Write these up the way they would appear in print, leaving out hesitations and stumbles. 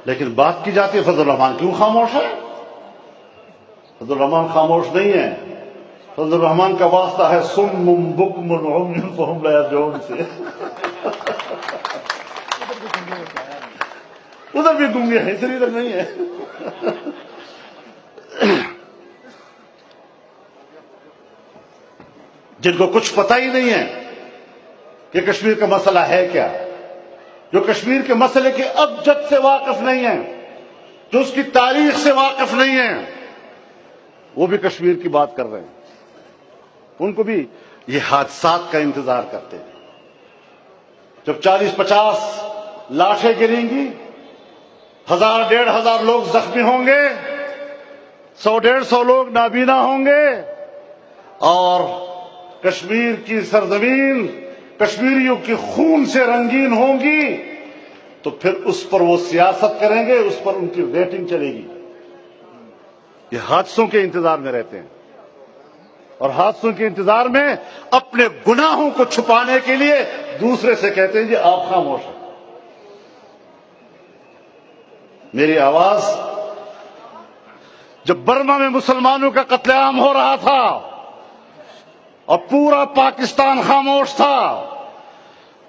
لیکن بات کی جاتی ہے فضل الرحمان کیوں خاموش ہے؟ فضل الرحمان خاموش نہیں ہے. فضل الرحمان کا واسطہ ہے صم بکم عمی فہم لا یرجعون سے. ادھر بھی گنگے ہیں، ادھر نہیں ہے. جن کو کچھ پتہ ہی نہیں ہے کہ کشمیر کا مسئلہ ہے کیا، جو کشمیر کے مسئلے کے ابجد سے واقف نہیں ہیں، جو اس کی تاریخ سے واقف نہیں ہیں، وہ بھی کشمیر کی بات کر رہے ہیں. ان کو بھی یہ حادثات کا انتظار کرتے ہیں. جب 40-50 لاشیں گریں گی، 1000-1500 لوگ زخمی ہوں گے، 100-150 لوگ نابینا ہوں گے، اور کشمیر کی سرزمین کشمیریوں کی خون سے رنگین ہوں گی، تو پھر اس پر وہ سیاست کریں گے، اس پر ان کی ریٹنگ چلے گی. یہ حادثوں کے انتظار میں رہتے ہیں، اور حادثوں کے انتظار میں اپنے گناہوں کو چھپانے کے لیے دوسرے سے کہتے ہیں جی آپ خاموش ہیں. میری آواز جب برما میں مسلمانوں کا قتل عام ہو رہا تھا اور پورا پاکستان خاموش تھا،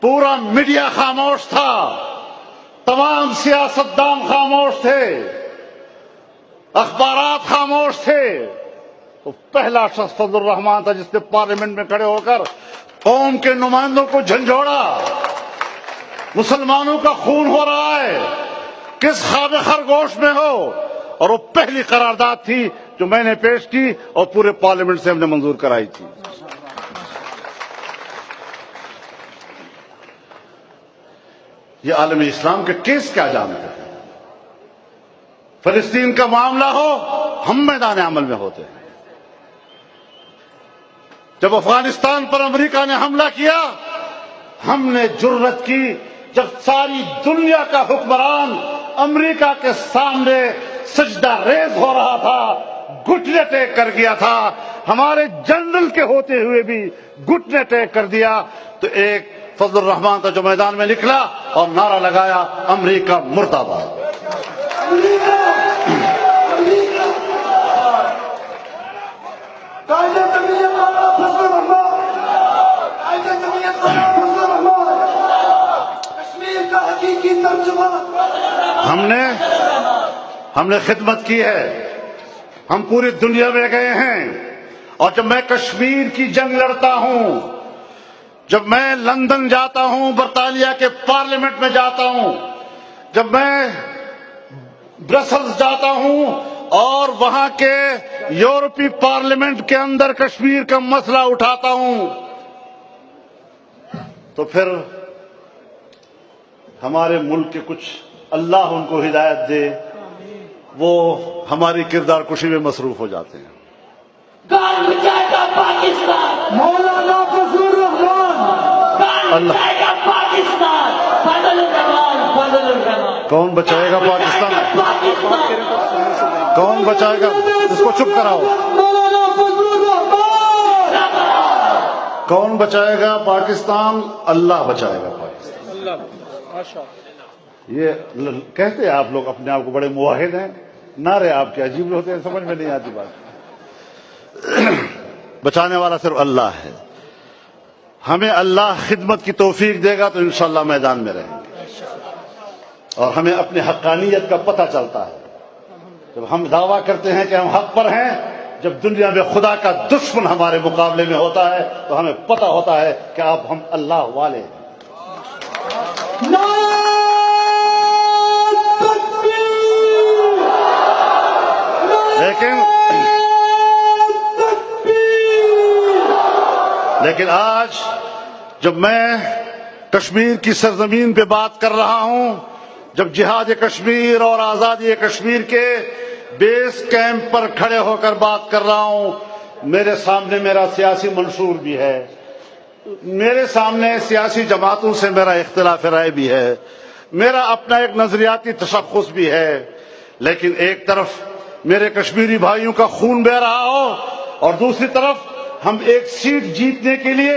پورا میڈیا خاموش تھا، تمام سیاستدان خاموش تھے، اخبارات خاموش تھے، تو پہلا شخص فضل الرحمان تھا جس نے پارلیمنٹ میں کھڑے ہو کر قوم کے نمائندوں کو جھنجھوڑا. مسلمانوں کا خون ہو رہا ہے، کس خواب خرگوش میں ہو. اور وہ پہلی قرارداد تھی جو میں نے پیش کی اور پورے پارلیمنٹ سے ہم نے منظور کرائی تھی. یہ عالم اسلام کے کیس کیا جانتے ہیں؟ فلسطین کا معاملہ ہو ہم میدان عمل میں ہوتے ہیں. جب افغانستان پر امریکہ نے حملہ کیا ہم نے جرأت کی. جب ساری دنیا کا حکمران امریکہ کے سامنے سجدہ ریز ہو رہا تھا، گھٹنے ٹیک کر گیا تھا، ہمارے جنرل کے ہوتے ہوئے بھی گھٹنے ٹیک کر دیا، تو ایک فضل الرحمان تھا جو میدان میں نکلا اور نعرہ لگایا امریکہ مرد آباد. ہم نے خدمت کی ہے، ہم پوری دنیا میں گئے ہیں، اور جب میں کشمیر کی جنگ لڑتا ہوں، جب میں لندن جاتا ہوں، برطانیہ کے پارلیمنٹ میں جاتا ہوں، جب میں برسلز جاتا ہوں اور وہاں کے یورپی پارلیمنٹ کے اندر کشمیر کا مسئلہ اٹھاتا ہوں، تو پھر ہمارے ملک کے کچھ اللہ ان کو ہدایت دے، وہ ہماری کردار کشی میں مصروف ہو جاتے ہیں. مولانا فضل الرحمان کون بچائے گا پاکستان؟ کون بچائے گا؟ اس کو چپ کراؤ. کون بچائے گا پاکستان؟ اللہ بچائے گا پاکستان. یہ کہتے ہیں آپ لوگ اپنے آپ کو بڑے موحد ہیں، نعرے آپ کے عجیب ہوتے ہیں، سمجھ میں نہیں آتی بات. بچانے والا صرف اللہ ہے. ہمیں اللہ خدمت کی توفیق دے گا تو انشاءاللہ میدان میں رہیں گے، اور ہمیں اپنی حقانیت کا پتہ چلتا ہے. جب ہم دعویٰ کرتے ہیں کہ ہم حق پر ہیں، جب دنیا میں خدا کا دشمن ہمارے مقابلے میں ہوتا ہے تو ہمیں پتہ ہوتا ہے کہ اب ہم اللہ والے ہیں. لیکن آج جب میں کشمیر کی سرزمین پہ بات کر رہا ہوں، جب جہاد کشمیر اور آزادی کشمیر کے بیس کیمپ پر کھڑے ہو کر بات کر رہا ہوں، میرے سامنے میرا سیاسی منشور بھی ہے، میرے سامنے سیاسی جماعتوں سے میرا اختلاف رائے بھی ہے، میرا اپنا ایک نظریاتی تشخص بھی ہے. لیکن ایک طرف میرے کشمیری بھائیوں کا خون بہ رہا ہو اور دوسری طرف ہم ایک سیٹ جیتنے کے لیے